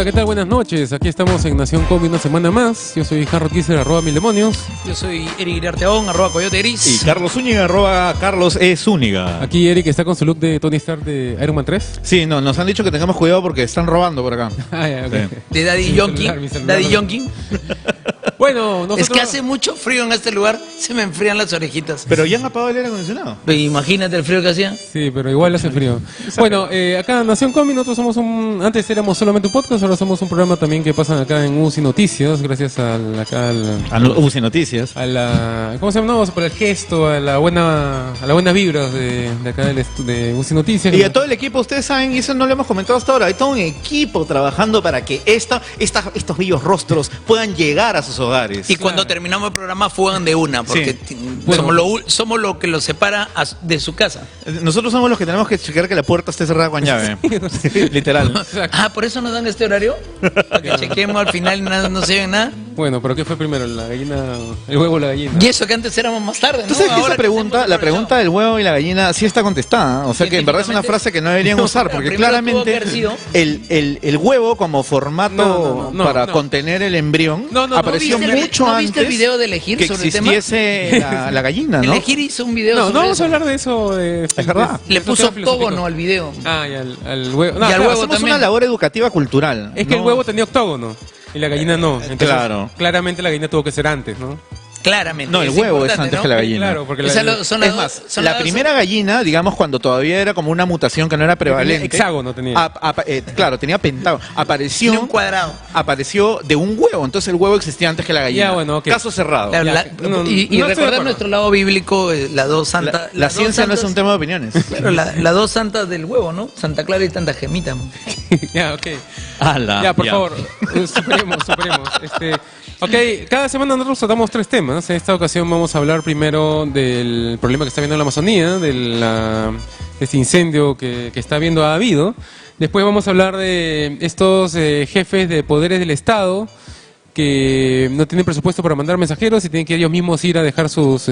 Hola, ¿qué tal? Buenas noches. Aquí estamos en Nación Comi una semana más. Yo soy Harro Kisser, @1000demonios. Yo soy Eric Arteón, @Coyote Gris. Y Carlos Zúñiga, @Carlos E. Zúñiga. Aquí Eric está con su look de Tony Stark de Iron Man 3. Sí, no, nos han dicho que tengamos cuidado porque están robando por acá. Ah, ya, okay. Sí. De Daddy Mi Yonkin. celular, mi celular. Daddy Yonkin. Bueno, nosotros... Es que hace mucho frío en este lugar, se me enfrían las orejitas. Pero ya han apagado el aire acondicionado. Imagínate el frío que hacía. Sí, pero igual hace frío. Bueno, acá en Nación Comi nosotros somos antes éramos solamente un podcast, ahora somos un programa también que pasan acá en UCI Noticias, gracias a UCI Noticias. ¿cómo se llama? No, por el gesto, a la buena vibra de acá de UCI Noticias. Y a todo el equipo, ustedes saben, y eso no lo hemos comentado hasta ahora, hay todo un equipo trabajando para que estos bellos rostros puedan llegar a sus hogares. Y cuando terminamos el programa fuegan de una, porque somos lo que los separa de su casa. Nosotros somos los que tenemos que checar que la puerta esté cerrada con llave. Literal. Por eso nos dan este horario, para que chequemos al final y no se ve nada. Bueno, pero ¿qué fue primero? ¿La gallina, el huevo o la gallina? Y eso que antes éramos más tarde, ¿no? ¿Tú sabes que Ahora esa pregunta, la pregunta del huevo y la gallina sí está contestada? O sea que en verdad es una frase que no deberían usar, porque primero tuvo que claramente haber sido- el huevo como formato para contener el embrión apareció mucho ¿No antes viste el video de Elegir que sobre el tema? existiese la gallina, ¿no? Elegir hizo un video No, sobre no vamos eso. a hablar de eso. Es verdad. Le puso octógono al video. Ah, y al huevo. Y al huevo Hacemos también. una labor educativa cultural. Es que el ¿no? huevo tenía octógono y la gallina no. Entonces, Claro. claramente la gallina tuvo que ser antes, ¿no? Claramente. No, el huevo es importante, antes ¿no? que la gallina. Claro, porque Es más, La primera gallina, digamos, cuando todavía era como una mutación que no era prevalente. hexágono tenía. Claro, tenía pentágono. Tiene un cuadrado. Apareció de un huevo. Entonces el huevo existía antes que la gallina. Ya, bueno, ok. Caso cerrado. Claro, Ya, no estoy de recordar acuerdo. nuestro lado bíblico, las dos santas. La ciencia no es un tema de opiniones. Claro, las dos santas del huevo, ¿no? Santa Clara y Santa Gemita. Ya, ok. Ala, Ya, por favor, superemos. Ok, cada semana nosotros tratamos 3 temas. En esta ocasión vamos a hablar primero del problema que está habiendo en la Amazonía, de este incendio que está ha habido. Después vamos a hablar de estos jefes de poderes del Estado que no tienen presupuesto para mandar mensajeros y tienen que ellos mismos ir a dejar sus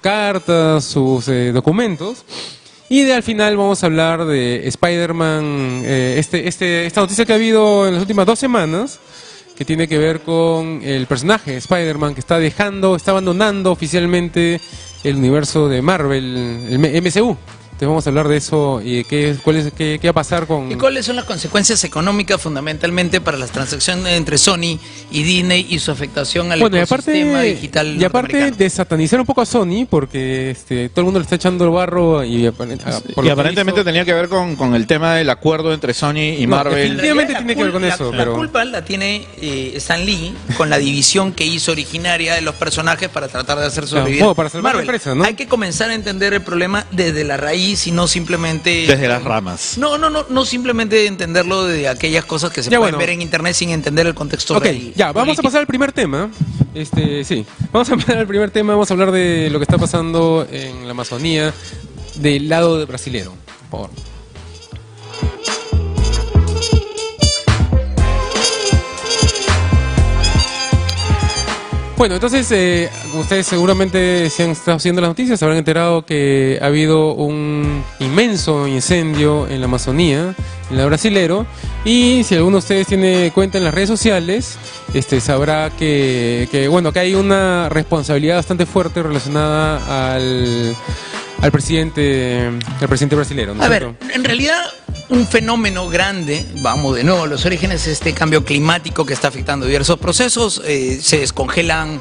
cartas, sus documentos. Y al final vamos a hablar de Spider-Man, esta noticia que ha habido en las últimas 2 semanas, que tiene que ver con el personaje Spider-Man que está abandonando oficialmente el universo de Marvel, el MCU. Entonces vamos a hablar de eso y qué va a pasar con... ¿Y cuáles son las consecuencias económicas fundamentalmente para las transacciones entre Sony y Disney y su afectación al ecosistema digital y aparte norteamericano? de satanizar un poco a Sony, porque todo el mundo le está echando el barro y aparentemente tenía que ver con el tema del acuerdo entre Sony y Marvel. definitivamente tiene que ver con eso, La pero... culpa la tiene Stan Lee con la división que hizo originaria de los personajes para tratar de hacer sobrevivir para salvar la empresa, ¿no? Hay que comenzar a entender el problema desde la raíz y no simplemente... Desde las ramas. No simplemente entenderlo de aquellas cosas que se pueden ver en internet sin entender el contexto real. Vamos a pasar al primer tema. Vamos a pasar al primer tema, vamos a hablar de lo que está pasando en la Amazonía del lado brasilero, por favor. Bueno, entonces, ustedes seguramente se han estado haciendo las noticias, se habrán enterado que ha habido un inmenso incendio en la Amazonía, en la brasilero, y si alguno de ustedes tiene cuenta en las redes sociales, sabrá que hay una responsabilidad bastante fuerte relacionada al presidente brasilero, ¿no es cierto? En realidad un fenómeno grande, vamos de nuevo a los orígenes, de este cambio climático que está afectando diversos procesos, se descongelan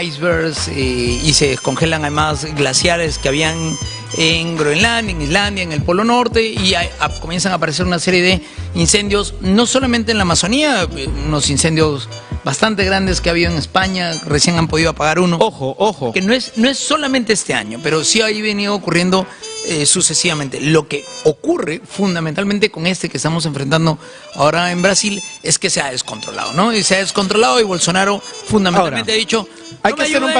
icebergs y se descongelan además glaciares que habían en Groenlandia, en Islandia, en el Polo Norte, y comienzan a aparecer una serie de incendios, no solamente en la Amazonía, unos incendios bastante grandes que ha habido en España, recién han podido apagar uno. Ojo. Que no es solamente este año, pero sí ha venido ocurriendo sucesivamente. Lo que ocurre fundamentalmente con que estamos enfrentando ahora en Brasil es que se ha descontrolado, ¿no? Y se ha descontrolado y Bolsonaro fundamentalmente ha dicho... Hay que hacer un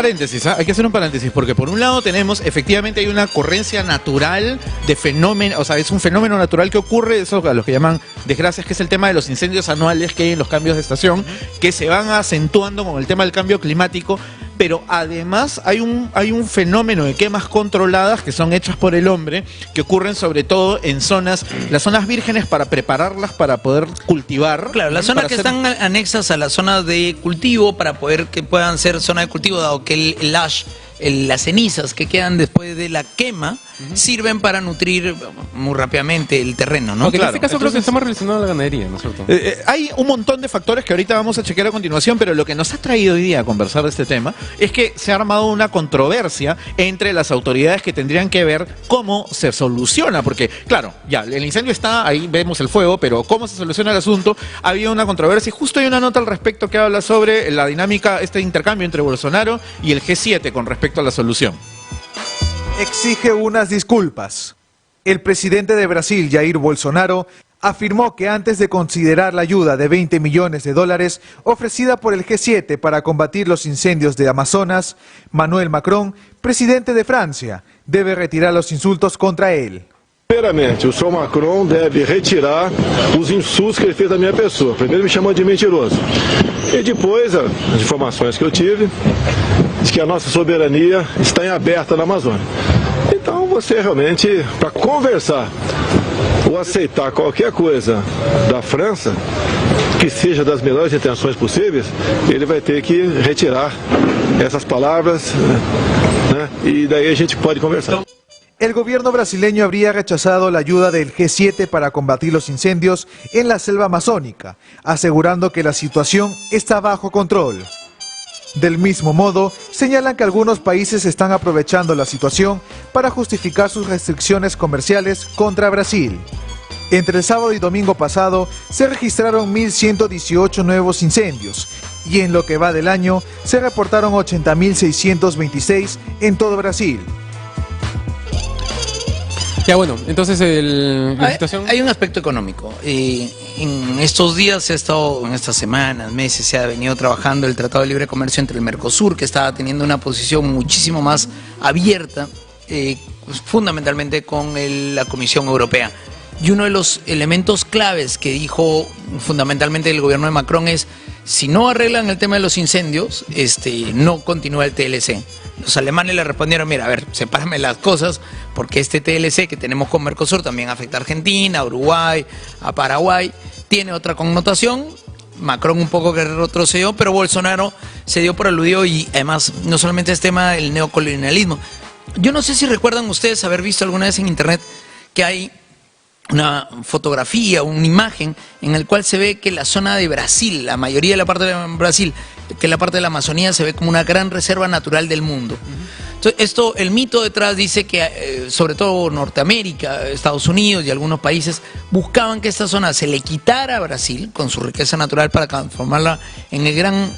paréntesis, porque por un lado efectivamente hay una ocurrencia natural de fenómeno, o sea, es un fenómeno natural que ocurre, eso a los que llaman desgracias, que es el tema de los incendios anuales que hay en los cambios de estación, que se van acentuando con el tema del cambio climático. pero además hay un fenómeno de quemas controladas que son hechas por el hombre, que ocurren sobre todo en las zonas vírgenes para prepararlas para poder cultivar. Claro, las zonas que están anexas a la zona de cultivo para poder que puedan ser zona de cultivo, dado que el ash, las cenizas que quedan después de la quema sirven para nutrir muy rápidamente el terreno, ¿no? Aunque Claro. en este caso creo que está más relacionado a la ganadería, ¿no es cierto? Hay un montón de factores que ahorita vamos a chequear a continuación, pero lo que nos ha traído hoy día a conversar de este tema es que se ha armado una controversia entre las autoridades que tendrían que ver cómo se soluciona, porque claro, ya, el incendio está, ahí vemos el fuego, pero cómo se soluciona el asunto, había una controversia y justo hay una nota al respecto que habla sobre la dinámica, este intercambio entre Bolsonaro y el G7 con respecto a la solución. Exige unas disculpas. El presidente de Brasil, Jair Bolsonaro, afirmó que antes de considerar la ayuda de 20 millones de dólares ofrecida por el G7 para combatir los incendios de Amazonas, Emmanuel Macron, presidente de Francia, debe retirar los insultos contra él. Primeiramente, o senhor Macron deve retirar os insultos que ele fez da minha pessoa. Primeiro me chamou de mentiroso. E depois, as informações que eu tive, diz que a nossa soberania está em aberta na Amazônia. Então você realmente, para conversar ou aceitar qualquer coisa da França, que seja das melhores intenções possíveis, ele vai ter que retirar essas palavras, né? E daí a gente pode conversar. El gobierno brasileño habría rechazado la ayuda del G7 para combatir los incendios en la selva amazónica, asegurando que la situación está bajo control. Del mismo modo, señalan que algunos países están aprovechando la situación para justificar sus restricciones comerciales contra Brasil. Entre el sábado y domingo pasado se registraron 1.118 nuevos incendios y en lo que va del año se reportaron 80.626 en todo Brasil. Ya bueno, entonces la situación... Hay un aspecto económico. En estos días se ha estado, en estas semanas, meses, se ha venido trabajando el Tratado de Libre Comercio entre el Mercosur, que estaba teniendo una posición muchísimo más abierta, fundamentalmente con la Comisión Europea. Y uno de los elementos claves que dijo fundamentalmente el gobierno de Macron es: si no arreglan el tema de los incendios, no continúa el TLC. Los alemanes le respondieron: mira, a ver, sepárame las cosas, porque este TLC que tenemos con Mercosur también afecta a Argentina, a Uruguay, a Paraguay, tiene otra connotación. Macron un poco que retrocedió, pero Bolsonaro se dio por aludido y además no solamente es tema del neocolonialismo. Yo no sé si recuerdan ustedes haber visto alguna vez en internet que hay una fotografía, una imagen en el cual se ve que la zona de Brasil, la mayoría de la parte de Brasil, que es la parte de la Amazonía, se ve como una gran reserva natural del mundo. Entonces, el mito detrás dice que sobre todo Norteamérica, Estados Unidos y algunos países buscaban que esta zona se le quitara a Brasil con su riqueza natural para transformarla en el gran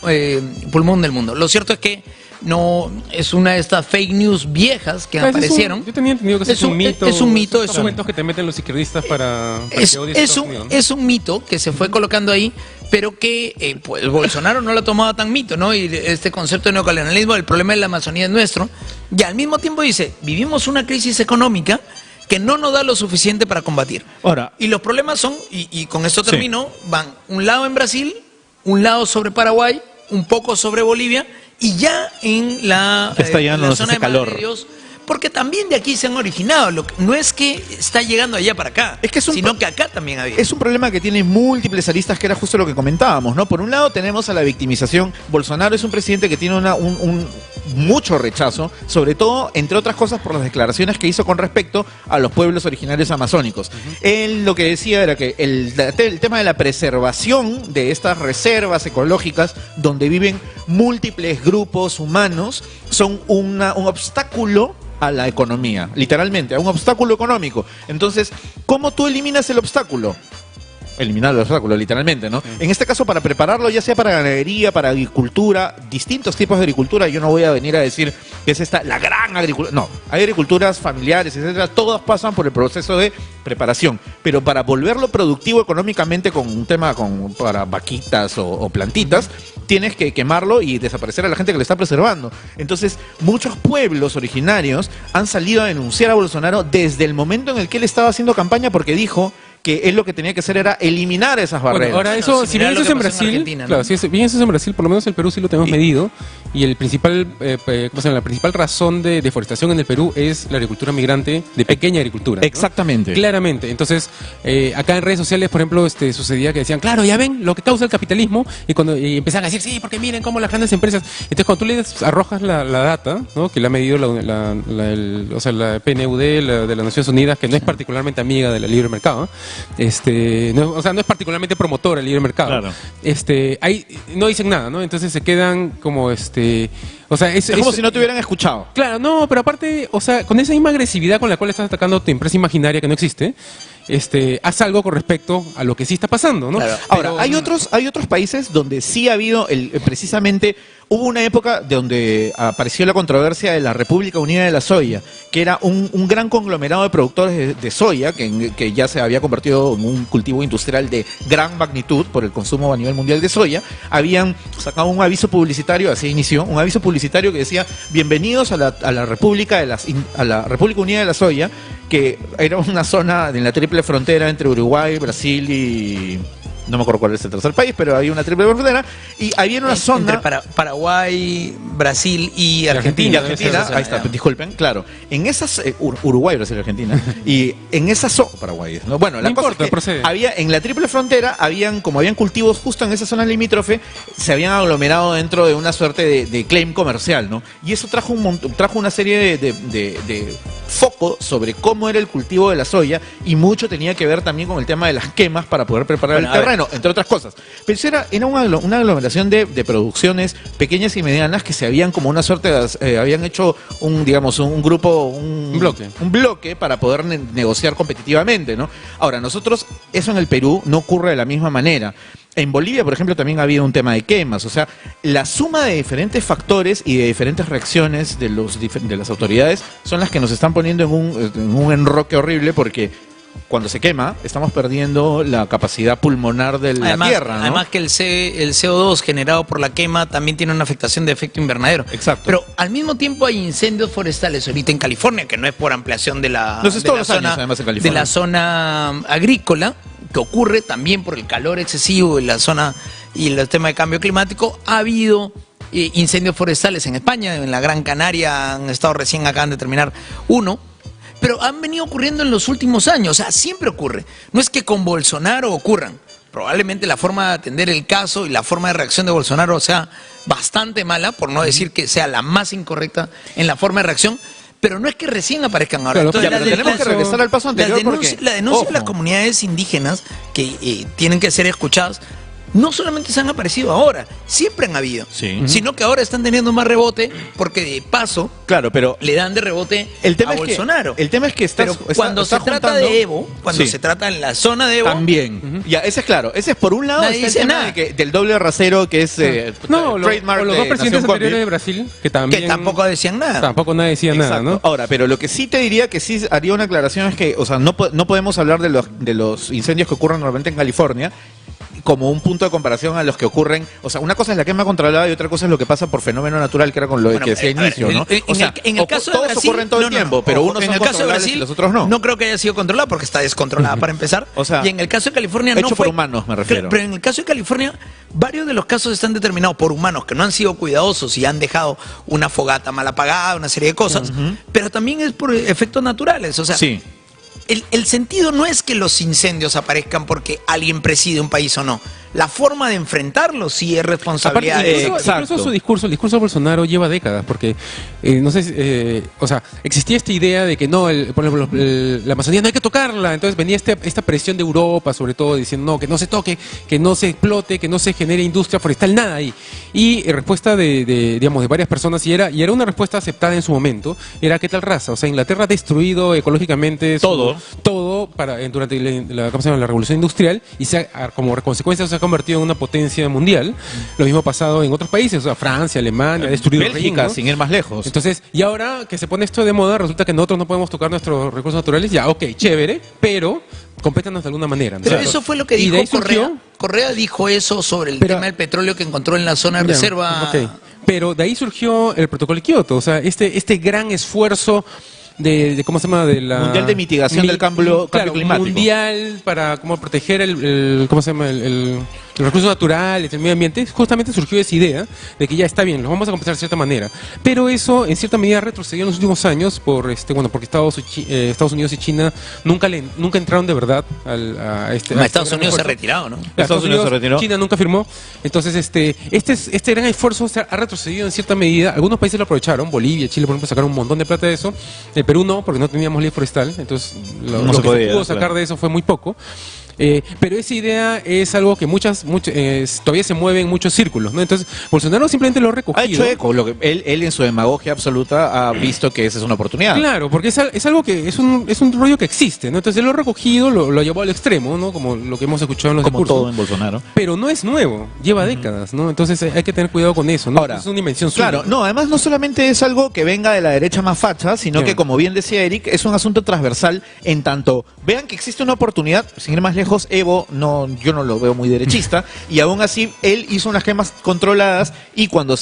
pulmón del mundo. Lo cierto es que no es una de estas fake news viejas que aparecieron. Yo tenía entendido que ese es un mito. Es un mito. Esos cuentos que te meten los izquierdistas para que odies a Estados Unidos, ¿no? Es un mito que se fue colocando ahí, pero que pues Bolsonaro no lo ha tomado tan mito, ¿no? Y este concepto de neocolonialismo, el problema de la Amazonía es nuestro. Y al mismo tiempo dice, vivimos una crisis económica que no nos da lo suficiente para combatir. Ahora, y los problemas son, y con esto termino, van un lado en Brasil, un lado sobre Paraguay, un poco sobre Bolivia, y ya en la zona de Madre de Dios, porque también de aquí se han originado. No es que está llegando allá para acá, sino que acá también había. Es un problema que tiene múltiples aristas, que era justo lo que comentábamos, ¿no? Por un lado tenemos a la victimización. Bolsonaro es un presidente que tiene mucho rechazo, sobre todo, entre otras cosas, por las declaraciones que hizo con respecto a los pueblos originarios amazónicos. Él lo que decía era que el tema de la preservación de estas reservas ecológicas donde viven múltiples grupos humanos son un obstáculo a la economía, literalmente, a un obstáculo económico. Entonces, ¿cómo tú eliminas el obstáculo? Eliminar el obstáculo, literalmente, ¿no? En este caso, para prepararlo, ya sea para ganadería, para agricultura, distintos tipos de agricultura. Yo no voy a venir a decir que es la gran agricultura. No, hay agriculturas familiares, etcétera. Todas pasan por el proceso de preparación. Pero para volverlo productivo económicamente con un tema para vaquitas o plantitas, tienes que quemarlo y desaparecer a la gente que le está preservando. Entonces, muchos pueblos originarios han salido a denunciar a Bolsonaro desde el momento en el que él estaba haciendo campaña, porque dijo que él lo que tenía que hacer era eliminar esas barreras. Bueno, ahora eso, si bien eso es en Brasil, claro, si bien eso es en Brasil, por lo menos el Perú sí lo tenemos medido, y el principal, la principal razón de deforestación en el Perú es la agricultura migrante de pequeña agricultura, ¿no? Exactamente. Claramente. Entonces, acá en redes sociales, por ejemplo, sucedía que decían, claro, ya ven lo que causa el capitalismo, y empezaban a decir, sí, porque miren cómo las grandes empresas. Entonces, cuando tú les arrojas la data, ¿no? Que la ha medido la PNUD de las Naciones Unidas, que no es particularmente amiga del libre mercado, no es particularmente promotora del libre mercado. Claro. Ahí no dicen nada, ¿no? Entonces se quedan como es como si no te hubieran escuchado. Claro, no, pero aparte, con esa misma agresividad con la cual estás atacando a tu empresa imaginaria que no existe, haz algo con respecto a lo que sí está pasando, ¿no? Claro. Ahora, hay otros países donde sí ha habido precisamente hubo una época donde apareció la controversia de la República Unida de la Soya, que era un gran conglomerado de productores de soya que ya se había convertido en un cultivo industrial de gran magnitud por el consumo a nivel mundial de soya. Habían sacado un aviso publicitario, así inició, un aviso publicitario que decía: bienvenidos a la República Unida de la Soya, que era una zona en la triple frontera entre Uruguay, Brasil y no me acuerdo cuál es el tercer país, pero había una triple frontera y había una zona entre Paraguay, Brasil y Argentina. Ahí está, disculpen, claro. En esas Uruguay, Brasil, Argentina. Y en esas Paraguay, ¿no? Bueno, la cosa es que había en la triple frontera habían cultivos justo en esa zona limítrofe, se habían aglomerado dentro de una suerte de claim comercial, ¿no? Y eso trajo una serie de foco sobre cómo era el cultivo de la soya, y mucho tenía que ver también con el tema de las quemas para poder preparar el terreno, entre otras cosas. Pero eso era una aglomeración de producciones pequeñas y medianas que se habían como una suerte habían hecho un bloque para poder negociar competitivamente, ¿no? Ahora, nosotros, eso en el Perú no ocurre de la misma manera. En Bolivia, por ejemplo, también ha habido un tema de quemas. O sea, la suma de diferentes factores y de diferentes reacciones de las autoridades son las que nos están poniendo en un enroque horrible, porque cuando se quema, estamos perdiendo la capacidad pulmonar de la tierra, ¿no? Además que el CO2 generado por la quema también tiene una afectación de efecto invernadero. Exacto. Pero al mismo tiempo hay incendios forestales ahorita en California, que no es por ampliación de la zona agrícola, que ocurre también por el calor excesivo en la zona y el tema de cambio climático. Ha habido incendios forestales en España, en la Gran Canaria acaban de terminar uno. Pero han venido ocurriendo en los últimos años, o sea, siempre ocurre. No es que con Bolsonaro ocurran. Probablemente la forma de atender el caso y la forma de reacción de Bolsonaro sea bastante mala, por no decir que sea la más incorrecta en la forma de reacción, pero no es que recién aparezcan ahora. Claro, pero tenemos que regresar al paso anterior. La denuncia de las comunidades indígenas que tienen que ser escuchadas no solamente se han aparecido ahora, siempre han habido, sino que ahora están teniendo más rebote porque de paso le dan de rebote a Bolsonaro. El tema es que cuando se trata de Evo, se trata en la zona de Evo, también. Ya, ese es claro. Ese es por un lado está el tema del doble rasero que es trademark. Los dos presidentes anteriores de Brasil que tampoco decían nada. Tampoco nadie decía nada, ¿no? Ahora, pero lo que sí te diría que sí haría una aclaración es que, o sea, no podemos hablar de los incendios que ocurren normalmente en California como un punto de comparación a los que ocurren. O sea, una cosa es la quema controlada y otra cosa es lo que pasa por fenómeno natural, que era con lo que decía inicio, ¿no? En el caso de todos Brasil, ocurren todo el tiempo, pero unos son controlables y los otros no. No creo que haya sido controlada porque está descontrolada para empezar. O sea, y en el caso de California no fue por humanos, me refiero. Pero en el caso de California, varios de los casos están determinados por humanos que no han sido cuidadosos y han dejado una fogata mal apagada, una serie de cosas, pero también es por efectos naturales. O sea, el sentido no es que los incendios aparezcan porque alguien preside un país o no. La forma de enfrentarlos sí es responsabilidad incluso el discurso de Bolsonaro lleva décadas, porque existía esta idea de que no, por ejemplo, la Amazonía no hay que tocarla, entonces venía esta presión de Europa, sobre todo, diciendo no, que no se toque, que no se explote, que no se genere industria forestal, nada ahí. Y respuesta de varias personas, y era una respuesta aceptada en su momento, era ¿qué tal raza? O sea, Inglaterra ha destruido ecológicamente todo durante la revolución industrial, y como consecuencia se ha convertido en una potencia mundial. Lo mismo ha pasado en otros países, o sea, Francia, Alemania, ha destruido Bélgica, sin ir más lejos. Entonces, y ahora que se pone esto de moda, resulta que nosotros no podemos tocar nuestros recursos naturales. Ya, ok, chévere, pero compétanos de alguna manera, ¿no? Pero eso fue lo que dijo Correa. Correa dijo eso sobre el tema del petróleo que encontró en la zona de reserva. Pero de ahí surgió el protocolo de Kioto, o sea, este gran esfuerzo ¿cómo se llama? De la Mundial de mitigación del cambio climático. Mundial para cómo proteger ¿cómo se llama? Los recursos naturales, el medio ambiente. Justamente surgió esa idea de que ya está bien, los vamos a compensar de cierta manera. Pero eso en cierta medida retrocedió en los últimos años porque Estados Unidos y China nunca entraron de verdad a este. Estados Unidos se ha retirado, ¿no? Estados Unidos se retiró. China nunca firmó. Entonces, este gran esfuerzo se ha retrocedido en cierta medida. Algunos países lo aprovecharon. Bolivia, Chile, por ejemplo, sacaron un montón de plata de eso. El Perú no, porque no teníamos ley forestal. Entonces, lo que se pudo sacar de eso fue muy poco. Pero esa idea es algo que todavía se mueve en muchos círculos, ¿no? Entonces, Bolsonaro simplemente lo ha recogido. Ha hecho eco, él en su demagogia absoluta ha visto que esa es una oportunidad. Claro, porque es algo que es un rollo que existe, ¿no? Entonces él lo ha recogido, lo llevó al extremo, ¿no? Como lo que hemos escuchado en los discursos. Como todo en Bolsonaro. Pero no es nuevo, lleva décadas, ¿no? Entonces hay que tener cuidado con eso, ¿no? Ahora, es una invención suya. Claro, no, además no solamente es algo que venga de la derecha más facha, sino que, como bien decía Eric, es un asunto transversal en tanto vean que existe una oportunidad, sin ir más lejos, Evo yo no lo veo muy derechista, y aún así él hizo unas gemas controladas, y cuando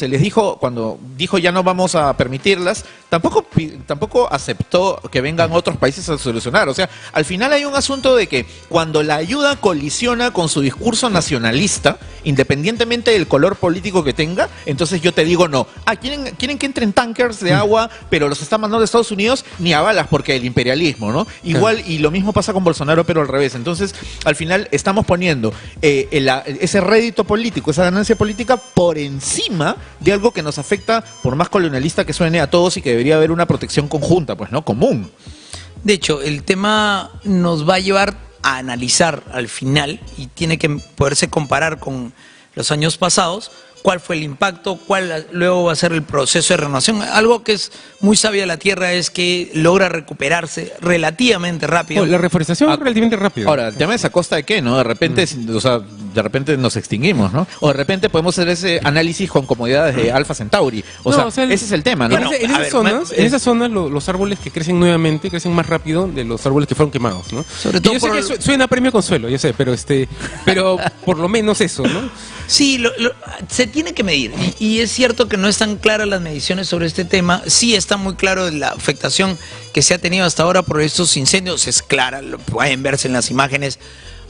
dijo ya no vamos a permitirlas, tampoco aceptó que vengan otros países a solucionar. O sea, al final hay un asunto de que cuando la ayuda colisiona con su discurso nacionalista, independientemente del color político que tenga, entonces yo te digo no. ¿Quieren que entren tankers de agua, pero los está mandando Estados Unidos? Ni a balas, porque el imperialismo, ¿no? Igual, y lo mismo pasa con Bolsonaro, pero al revés. Entonces, al final estamos poniendo ese rédito político, esa ganancia política por encima de algo que nos afecta, por más colonialista que suene, a todos, y que debería haber una protección conjunta, pues, ¿no? Común. De hecho, el tema nos va a llevar a analizar al final, y tiene que poderse comparar con los años pasados, cuál fue el impacto, cuál luego va a ser el proceso de renovación. Algo que es muy sabia la Tierra es que logra recuperarse relativamente rápido. La reforestación es relativamente rápida. Ahora, el tema es a costa de qué, ¿no? De repente, de repente nos extinguimos, ¿no? O de repente podemos hacer ese análisis con comodidades de Alpha Centauri. Ese es el tema, ¿no? En esas zonas los árboles que crecen nuevamente crecen más rápido de los árboles que fueron quemados, ¿no? Sobre todo yo sé que suena a premio consuelo, yo sé, pero por lo menos eso, ¿no? Sí, se tiene que medir, y es cierto que no están claras las mediciones sobre este tema. Sí está muy claro la afectación que se ha tenido hasta ahora por estos incendios, es clara, lo pueden verse en las imágenes.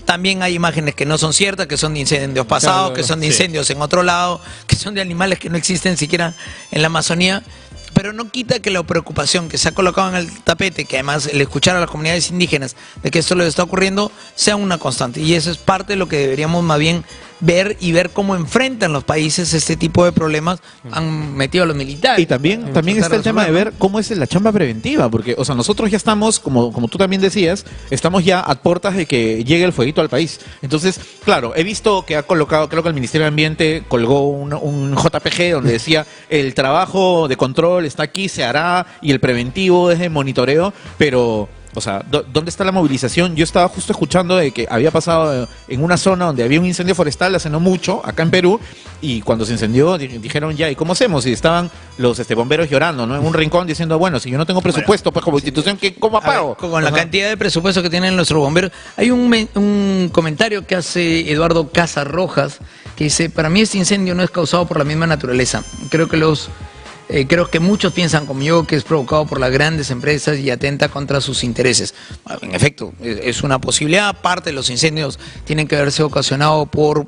También hay imágenes que no son ciertas, que son de incendios pasados, claro, que son de incendios en otro lado, que son de animales que no existen siquiera en la Amazonía. Pero no quita que la preocupación que se ha colocado en el tapete, que además el escuchar a las comunidades indígenas de que esto les está ocurriendo, sea una constante. Y eso es parte de lo que deberíamos más bien ver cómo enfrentan los países este tipo de problemas. Han metido a los militares. Y también está el tema de ver cómo es la chamba preventiva, porque, o sea, nosotros ya estamos, como tú también decías, estamos ya a puertas de que llegue el fueguito al país. Entonces, claro, he visto que ha colocado, creo que el Ministerio de Ambiente colgó un JPG donde decía el trabajo de control está aquí, se hará, y el preventivo es de monitoreo, pero... O sea, ¿dónde está la movilización? Yo estaba justo escuchando de que había pasado en una zona donde había un incendio forestal hace no mucho, acá en Perú, y cuando se incendió dijeron ya, ¿y cómo hacemos? Y estaban los bomberos llorando, ¿no? En un rincón diciendo, bueno, si yo no tengo presupuesto, pues como institución, ¿cómo apago? Con la cantidad de presupuesto que tienen nuestros bomberos. Hay un comentario que hace Eduardo Casas Rojas, que dice, para mí este incendio no es causado por la misma naturaleza. Creo que muchos piensan como yo que es provocado por las grandes empresas y atenta contra sus intereses. En efecto, es una posibilidad. Parte de los incendios tienen que haberse ocasionado por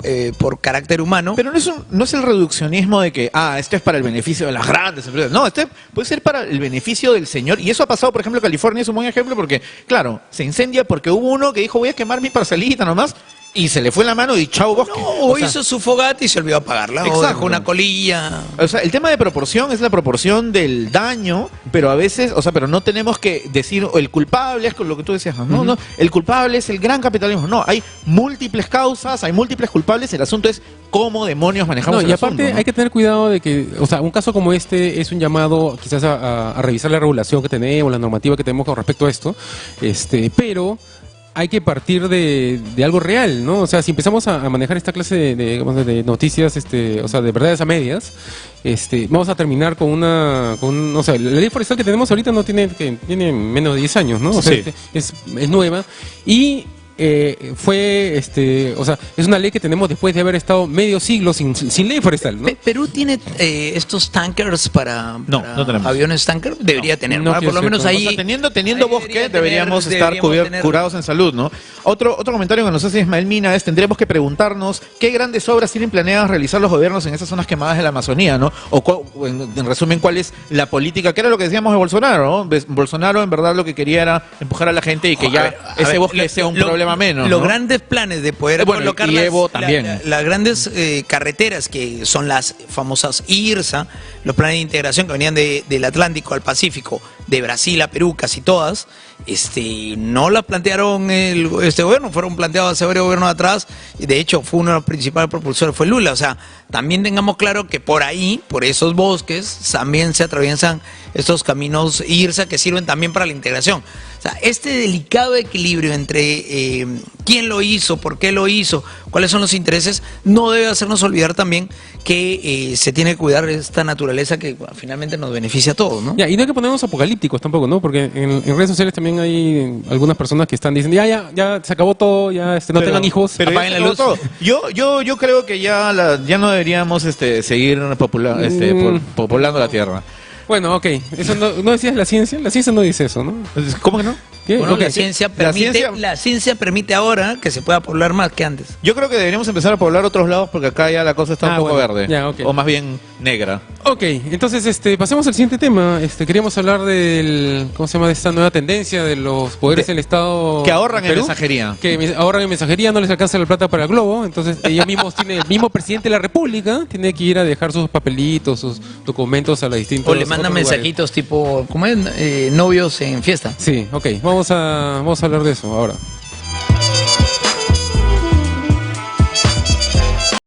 carácter humano. Pero no es el reduccionismo de que, esto es para el beneficio de las grandes empresas. No, este puede ser para el beneficio del señor. Y eso ha pasado, por ejemplo, en California es un buen ejemplo porque, claro, se incendia porque hubo uno que dijo, voy a quemar mi parcelita nomás. Y se le fue la mano y chau bosque. O hizo su fogata y se olvidó apagarla. Exacto. O dejó una colilla. O sea, el tema de proporción es la proporción del daño, pero a veces, pero no tenemos que decir el culpable es con lo que tú decías, no, el culpable es el gran capitalismo. No, hay múltiples causas, hay múltiples culpables, el asunto es cómo demonios manejamos el asunto. Y aparte hay que tener cuidado de que, un caso como este es un llamado quizás a revisar la regulación que tenemos, la normativa que tenemos con respecto a esto, pero hay que partir de algo real, ¿no? O sea, si empezamos a manejar esta clase de noticias, de verdades a medias, vamos a terminar con la ley forestal que tenemos ahorita tiene menos de 10 años, ¿no? O sea, sí. es nueva y fue, o sea, es una ley que tenemos después de haber estado medio siglo sin ley forestal, ¿no? ¿Perú tiene estos tankers para No tenemos. aviones tanker? Debería tener, no ¿no? que Por lo yo menos sepa. ahí... O sea, teniendo ahí bosque, deberíamos estar tener- curados en salud, ¿no? Otro comentario que nos hace Ismael Mina es, tendremos que preguntarnos qué grandes obras tienen planeadas realizar los gobiernos en esas zonas quemadas de la Amazonía, ¿no? O en resumen, cuál es la política, que era lo que decíamos de Bolsonaro, ¿no? Bolsonaro en verdad lo que quería era empujar a la gente y que ya A ver, bosque sea un problema menos, Los ¿no? grandes planes de poder Bueno, colocar y Evo también. las grandes carreteras que son las famosas IRSA, los planes de integración que venían del Atlántico al Pacífico, de Brasil a Perú, casi todas, no las plantearon este gobierno, fueron planteadas hace varios gobiernos atrás, y de hecho fue uno de los principales propulsores, fue Lula. O sea, también tengamos claro que por ahí, por esos bosques, también se atraviesan estos caminos IRSA que sirven también para la integración. O sea, este delicado equilibrio entre quién lo hizo, por qué lo hizo, cuáles son los intereses, no debe hacernos olvidar también que se tiene que cuidar esta naturaleza que finalmente nos beneficia a todos, ¿no? Ya, y no hay que ponernos apocalípticos tampoco, ¿no? Porque en redes sociales también hay algunas personas que están diciendo, ya se acabó todo, ya no tengan hijos. Pero apaguen ya la se acabó todo. Yo creo que ya no deberíamos seguir populando la Tierra. Bueno, ok, eso no decías la ciencia no dice eso, ¿no? ¿Cómo que no? ¿Qué? Bueno, Ok. la ciencia permite ahora que se pueda poblar más que antes. Yo creo que deberíamos empezar a poblar otros lados porque acá ya la cosa está un poco bueno, verde. ya, ok. O más bien negra. Ok, entonces pasemos al siguiente tema. Queríamos hablar ¿cómo se llama? De esta nueva tendencia de los poderes del Estado Que ahorran en Perú, mensajería. que ahorran en mensajería, no les alcanza la plata para el globo, entonces ellos mismos el mismo presidente de la República tiene que ir a dejar sus papelitos, sus documentos a las distintas O le mandan mensajitos tipo, ¿cómo es? Novios en fiesta. Sí, ok, vamos a hablar de eso ahora.